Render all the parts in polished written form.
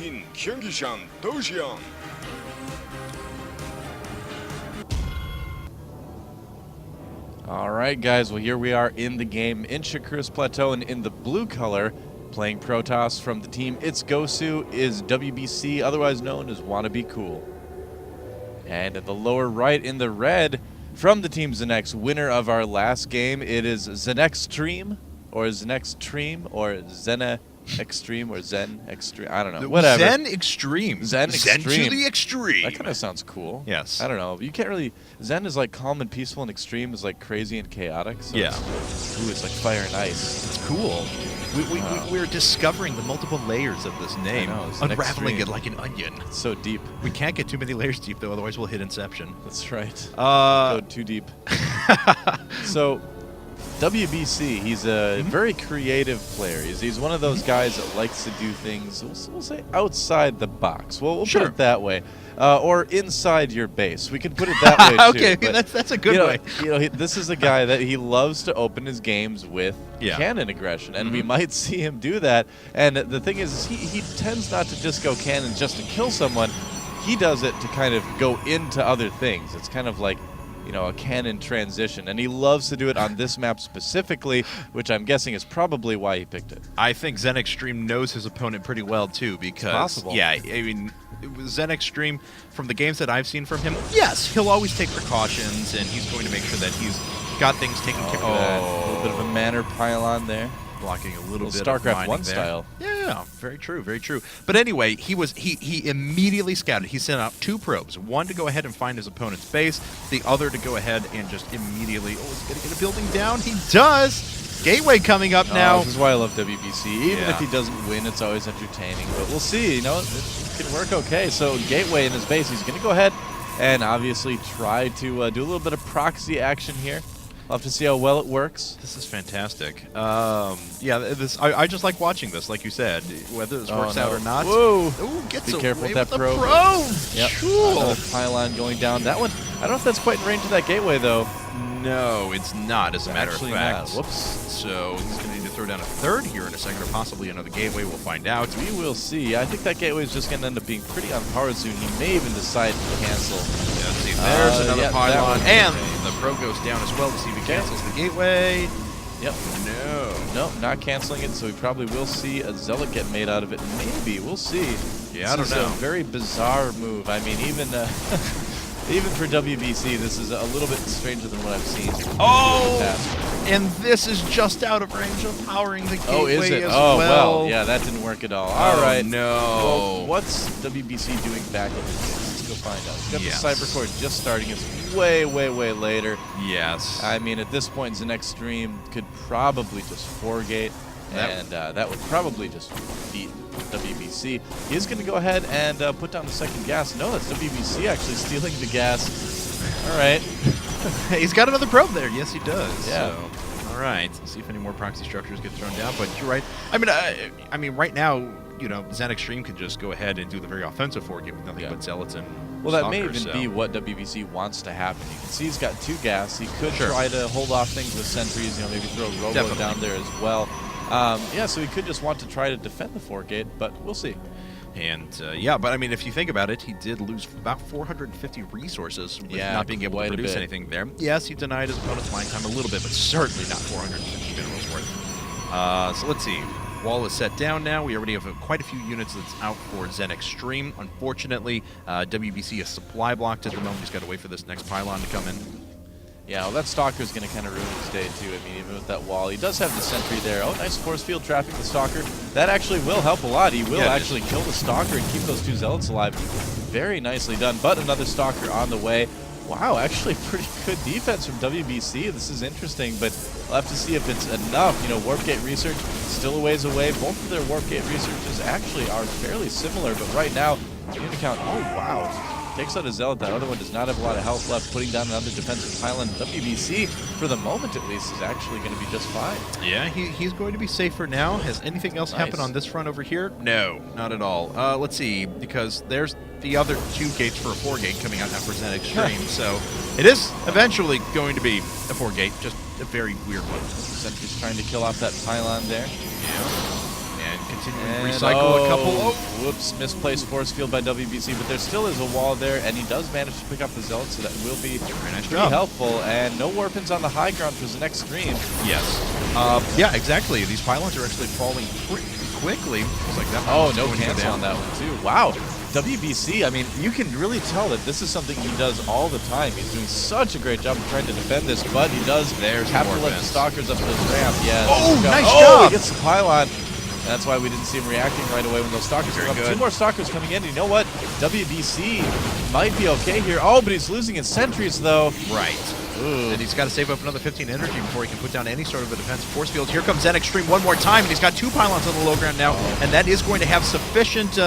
in 경기장 도시형. All right, guys. Well, here we are in the game in Shakuris Plateau, and in the blue color, playing Protoss from the team ItsGosu is WBC, otherwise known as Wanna Be Cool. And at the lower right in the red, from the team ZeNEX, winner of our last game, it is ZeNEX.Extreme, or ZeNEX.Extreme, or ZeNEX.Extreme, or ZeNEX.Extreme. I don't know. Whatever. ZeNEX.Extreme. ZeNEX.Extreme. Zen to the extreme. That kind of sounds cool. Yes. I don't know. You can't really. Zen is like calm and peaceful, and extreme is like crazy and chaotic. So Yeah. Ooh, it's like fire and ice. It's cool. We're discovering the multiple layers of this name, know, it's unraveling extreme. it like an onion. It's so deep. We can't get too many layers deep, though, otherwise we'll hit Inception. That's right. Go too deep. So, WBC, he's a very creative player. He's one of those guys that likes to do things, we'll say, outside the box. We'll put it that way. Or inside your base. We can put it that way, too. Okay, but, that's a good way. This is a guy that he loves to open his games with cannon aggression, and we might see him do that. And the thing is, he tends not to just go cannon just to kill someone. He does it to kind of go into other things. It's kind of like, a cannon transition, and he loves to do it on this map specifically, which I'm guessing is probably why he picked it. I think ZeNEX.Extreme knows his opponent pretty well, too, because, possible. yeah, I mean, ZeNEX.Extreme, from the games that I've seen from him, yes, he'll always take precautions, and he's going to make sure that he's got things taken care of. A little bit of a manor pylon there. Blocking a little bit StarCraft of mining 1 there. style. Yeah, very true, very true. But anyway, he immediately scouted. He sent out 2 probes, one to go ahead and find his opponent's base, the other to go ahead and just immediately, he's going to get a building down. He does! Gateway coming up now. This is why I love WBC. Even Yeah. if he doesn't win, it's always entertaining. But we'll see. It can work okay. So Gateway in his base, he's going to go ahead and obviously try to do a little bit of proxy action here. We'll have to see how well it works. This is fantastic. Yeah, I just like watching this, like you said, whether this works out or not. Whoa! Ooh, gets Be away careful with with that the probe. Yep. Cool. Another pylon going down. That one, I don't know if that's quite in range of that gateway, though. No, it's not, as a matter of Actually fact. not. Whoops. So he's going to need to throw down a third here in a second, or possibly another gateway. We'll find out. We will see. I think that gateway is just going to end up being pretty on power soon. He may even decide to cancel. Yeah, let's see. There's another yeah, pylon, that and one. the pro goes down as well to see if he cancels the gateway. Yep. No, not canceling it, so we probably will see a Zealot get made out of it. Maybe. We'll see. Yeah, I don't know. This is a very bizarre move. I mean, even even for WBC, this is a little bit stranger than what I've seen. And this is just out of range of powering the gateway. Oh, is it? as well, yeah, that didn't work at all. All right. No. Well, what's WBC doing back at his base? Let's go find out. He's got the Cyber Core just starting. It's way, way, way later. Yes. I mean, at this point, ZeNEX.Extreme could probably just 4-gate, and that would probably just beat WBC. He is going to go ahead and put down the second gas. No, that's WBC actually stealing the gas. All right. He's got another probe there. Yes, he does. Yeah. So, all right. Let's see if any more proxy structures get thrown down. But you're right. I mean, right now, ZeNEX.Extreme can just go ahead and do the very offensive 4-gate with nothing but Zealots and Well, that may Stalkers, even be what WBC wants to happen. You can see he's got 2 gas. He could try to hold off things with sentries, maybe throw a Robo down there as well. Yeah, so he could just want to try to defend the 4-gate, but we'll see. And, yeah, but I mean, if you think about it, he did lose about 450 resources with not being able to produce anything there. Yes, he denied his opponent's mine time a little bit, but certainly not 450 minerals worth. So let's see. Wall is set down now. We already have quite a few units that's out for ZeNEX.Extreme. Unfortunately, WBC is supply blocked at the moment. He's got to wait for this next pylon to come in. Yeah, well, that Stalker is going to kind of ruin his day, too. I mean, even with that wall. He does have the sentry there. Oh, nice force field traffic, the Stalker. That actually will help a lot. He will actually kill the Stalker and keep those 2 Zealots alive. Very nicely done. But another Stalker on the way. Wow, actually pretty good defense from WBC. This is interesting, but we'll have to see if it's enough. Warp Gate research still a ways away. Both of their Warp Gate researches actually are fairly similar, but right now, unit count, oh, wow. Takes out a Zealot. That other one does not have a lot of health left. Putting down another defensive pylon. WBC, for the moment at least, is actually going to be just fine. Yeah, he's going to be safer now. Has anything else happened on this front over here? No, not at all. Let's see, because there's the other 2 gates for a 4-gate coming out now for ZeNEX.Extreme. So it is eventually going to be a 4-gate, just a very weird one. Sentry's trying to kill off that pylon there. Yeah. And continuing to recycle a couple. Oh, whoops, misplaced force field by WBC, but there still is a wall there, and he does manage to pick up the Zealot, so that will be pretty helpful. And no weapons on the high ground for ZeNEX.Extreme. Yes. Yeah, exactly. These pylons are actually falling pretty quickly. It's like that. Oh, no cancel on that one, too. Wow. WBC, I mean, you can really tell that this is something he does all the time. He's doing such a great job of trying to defend this, but he does have to let the Stalkers up to his ramp. Yeah, nice job! He gets the pylon. That's why we didn't see him reacting right away when those Stalkers come up. Two more Stalkers coming in. You know what? WBC might be okay here. Oh, but he's losing his sentries, though. Right. Ooh. And he's got to save up another 15 energy before he can put down any sort of a defensive force field. Here comes ZeNEX.Extreme one more time, and he's got 2 pylons on the low ground now, and that is going to have sufficient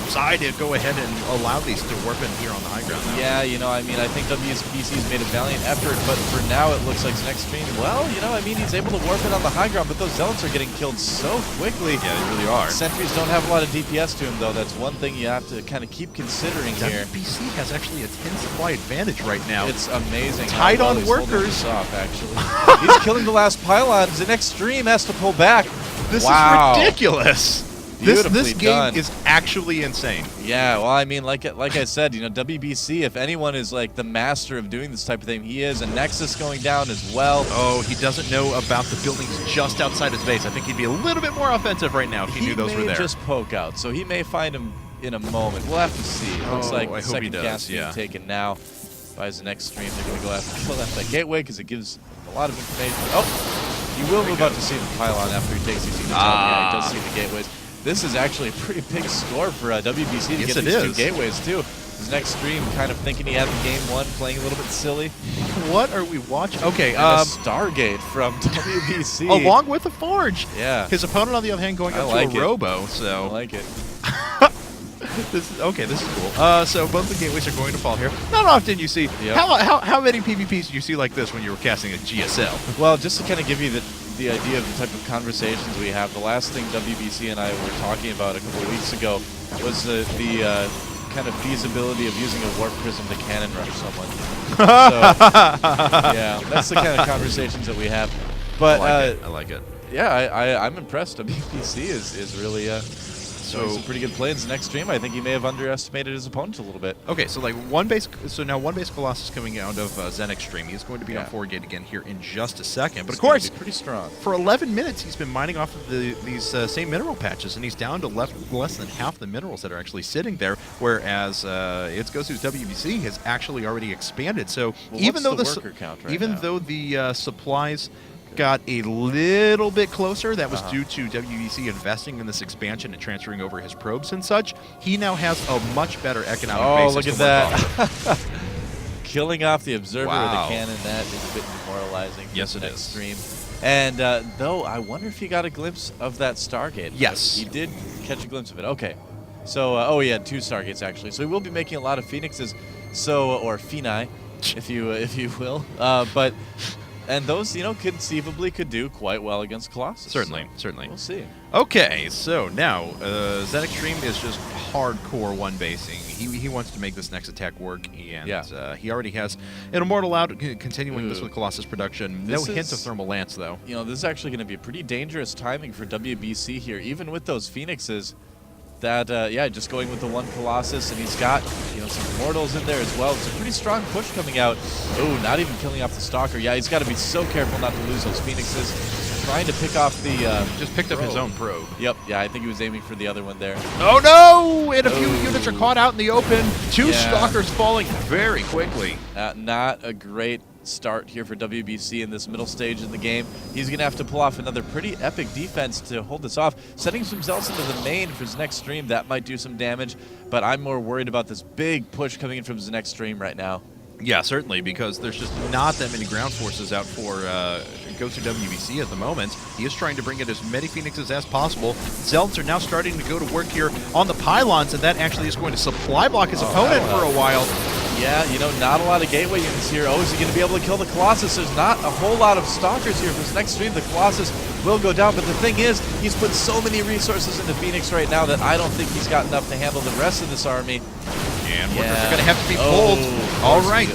side to go ahead and allow these to warp in here on the high ground now. Yeah, you know, I mean, I think WBC's made a valiant effort, but for now it looks like ZeNEX.Extreme, well, you know, I mean, he's able to warp it on the high ground, but those Zealots are getting killed so quickly. Yeah, they really are. Sentries don't have a lot of DPS to him, though. That's one thing you have to kind of keep considering here. WBC has actually a 10 supply advantage right now. It's amazing. Tight on workers. Off, actually. He's killing the last pylon. ZeNEX.Extreme has to pull back. This is ridiculous. This game done. is actually insane. Yeah, well, I mean, like I said, you know, WBC, if anyone is like the master of doing this type of thing, he is. And Nexus going down as well. Oh, he doesn't know about the buildings just outside his base. I think he'd be a little bit more offensive right now if he knew those were there. He may just poke out, so he may find him in a moment. We'll have to see. It looks like the second gas being taken now by ZeNEX.Extreme. They're going to go after kill that gateway because it gives a lot of information. Oh, he will move out to see the pylon after he takes these units out. Yeah, he does see the gateways. This is actually a pretty big score for WBC to get these 2 gateways, too. ZeNEX.Extreme kind of thinking he had the game won, playing a little bit silly. What are we watching? Okay, a Stargate from WBC. Along with a Forge. Yeah. His opponent, on the other hand, going up to a Robo. So. I like it. This is cool. So both the gateways are going to fall here. Not often you see. Yep. How many PvPs do you see like this when you were casting a GSL? Well, just to kind of give you the idea of the type of conversations we have, the last thing WBC and I were talking about a couple of weeks ago was the kind of feasibility of using a warp prism to cannon rush someone. So, yeah, that's the kind of conversations that we have. But I like it. Yeah, I'm impressed. WBC is really some pretty good plays. ZeNEX.Extreme, I think he may have underestimated his opponent a little bit. Okay, so like now one base Colossus coming out of ZeNEX.Extreme. He's going to be on 4 gate again here in just a second. But of course, pretty strong. For 11 minutes, he's been mining off of these same mineral patches, and he's down to less than half the minerals that are actually sitting there. Whereas ItsGosu's WBC has actually already expanded. So even though the supplies got a little bit closer, that was due to WBC investing in this expansion and transferring over his probes and such. He now has a much better economic basis. Oh, look at that. Killing off the Observer with a cannon, that is a bit demoralizing. Yes, it is. And though, I wonder if he got a glimpse of that Stargate. Yes. He did catch a glimpse of it. Okay. So, he had 2 Stargates, actually. So he will be making a lot of Phoenixes, or Phenai, if you will. But... And those, you know, conceivably could do quite well against Colossus. Certainly. We'll see. Okay, so now ZeNEX.Extreme is just hardcore one-basing. He wants to make this next attack work, and he already has an Immortal out, continuing this with Colossus production. No hint of Thermal Lance, though. You know, this is actually going to be a pretty dangerous timing for WBC here, even with those Phoenixes. That, just going with the 1 Colossus, and he's got, some Immortals in there as well. It's a pretty strong push coming out. Oh, not even killing off the Stalker. Yeah, he's got to be so careful not to lose those Phoenixes. Trying to pick off the, just picked up his own probe. Yep, yeah, I think he was aiming for the other one there. Oh, no! And a few units are caught out in the open. 2 Stalkers falling very quickly. Not a great start here for WBC in this middle stage in the game. He's going to have to pull off another pretty epic defense to hold this off. Setting some Zealots into the main for ZeNEX.Extreme, that might do some damage, but I'm more worried about this big push coming in from ZeNEX.Extreme right now. Yeah, certainly, because there's just not that many ground forces out for GoSu.wbc at the moment. He is trying to bring in as many Phoenixes as possible. Zealots are now starting to go to work here on the pylons, and that actually is going to supply block his opponent for a while. Yeah, not a lot of gateway units here. Oh, is he going to be able to kill the Colossus? There's not a whole lot of Stalkers here. For ZeNEX.Extreme, the Colossus will go down, but the thing is, he's put so many resources into Phoenix right now that I don't think he's got enough to handle the rest of this army. And workers are going to have to be pulled. All right.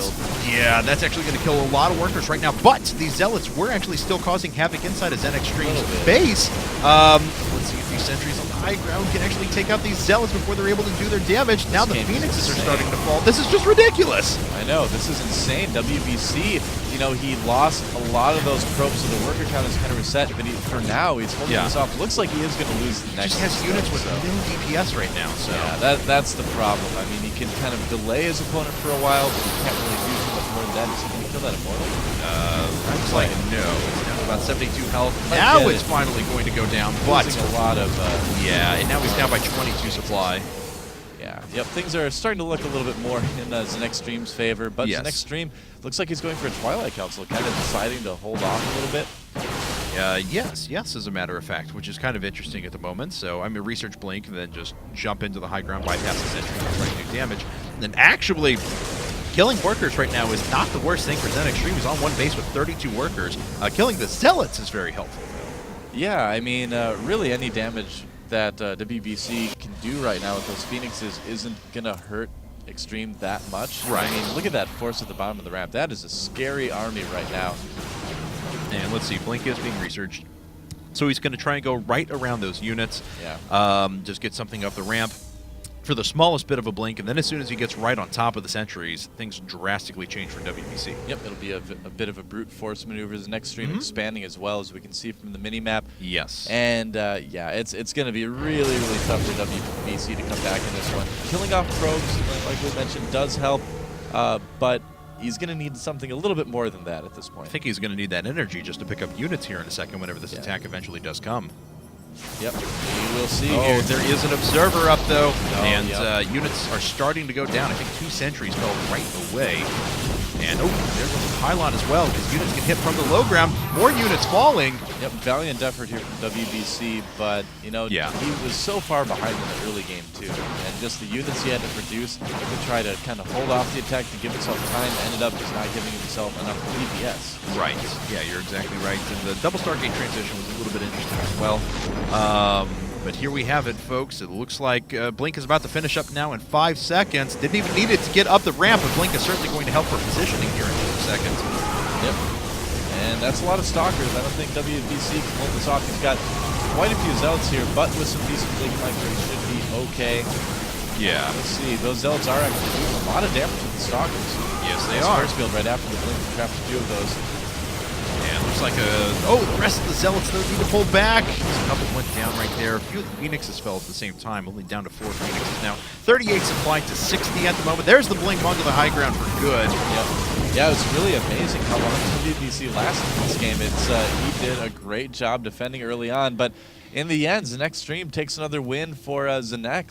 Yeah, that's actually going to kill a lot of workers right now. But these Zealots were actually still causing havoc inside of ZeNEX.Extreme's base. Let's see if these sentries on the high ground can actually take out these Zealots before they're able to do their damage. Now the Phoenixes are starting to fall. This is just ridiculous. I know, this is insane. WBC, you know, he lost a lot of those probes, so the worker count is kind of reset, but for now, he's holding this off. Looks like he is going to lose the next. Just has units with no DPS right now, so. Yeah, that's the problem. I mean, he can kind of delay his opponent for a while, but he can't really do too much more than that. Is he going to kill that Immortal? Looks like no. It's down to about 72 health. Might now it's finally going to go down, but losing a lot of. Yeah, and now he's down by 22 supply. Yeah, yep, things are starting to look a little bit more in ZeNEX.Extreme's favor, but ZeNEX.Extreme looks like he's going for a Twilight Council, kind of deciding to hold off a little bit. Yes, as a matter of fact, which is kind of interesting at the moment. So I'm going to research Blink and then just jump into the high ground, bypass the sentry, and try to do damage. And then actually, killing workers right now is not the worst thing for ZeNEX.Extreme. He's on one base with 32 workers. Killing the Zealots is very helpful. Yeah, I mean, really any damage that WBC can do right now with those Phoenixes isn't going to hurt Extreme that much. Right. I mean, look at that force at the bottom of the ramp. That is a scary army right now. And let's see, Blink is being researched. So he's going to try and go right around those units. Yeah. Just get something up the ramp for the smallest bit of a blink, and then as soon as he gets right on top of the sentries, things drastically change for WBC. Yep, it'll be a bit of a brute force maneuver. The ZeNEX.Extreme expanding as well, as we can see from the mini-map. Yes. And, yeah, it's going to be really, really tough for WBC to come back in this one. Killing off probes, like we mentioned, does help, but he's going to need something a little bit more than that at this point. I think he's going to need that energy just to pick up units here in a second whenever this attack eventually does come. Yep, we will see here. here. There is an observer up, though, and units are starting to go down. I think 2 sentries fell right away. And, there's a pylon as well, because units get hit from the low ground. More units falling. Yep, valiant effort here from WBC, but, you know, he was so far behind in the early game, too. And just the units he had to produce to try to kind of hold off the attack to give himself time ended up just not giving himself enough DPS. Right. Yeah, you're exactly right. And the double Stargate transition was a little bit interesting as well. But here we have it, folks. It looks like Blink is about to finish up now in 5 seconds. Didn't even need it to get up the ramp, but Blink is certainly going to help for positioning here in 2 seconds. Yep. And that's a lot of Stalkers. I don't think WBC can pull this off. He's got quite a few Zealots here, but with some decent Blink Micro, he should be okay. Yeah. Let's see. Those Zealots are actually doing a lot of damage with the Stalkers. Yes, they are. First field right after the Blink trapped a few of those. And looks like the rest of the Zealots, though, need to pull back. A couple went down right there. A few of the Phoenixes fell at the same time, only down to 4 Phoenixes now. 38 supplied to 60 at the moment. There's the Blink onto the high ground for good. Yep. Yeah, it's really amazing how long WBC lasted in this game. He did a great job defending early on, but in the end, ZeNEX.Extreme takes another win for ZeNEX.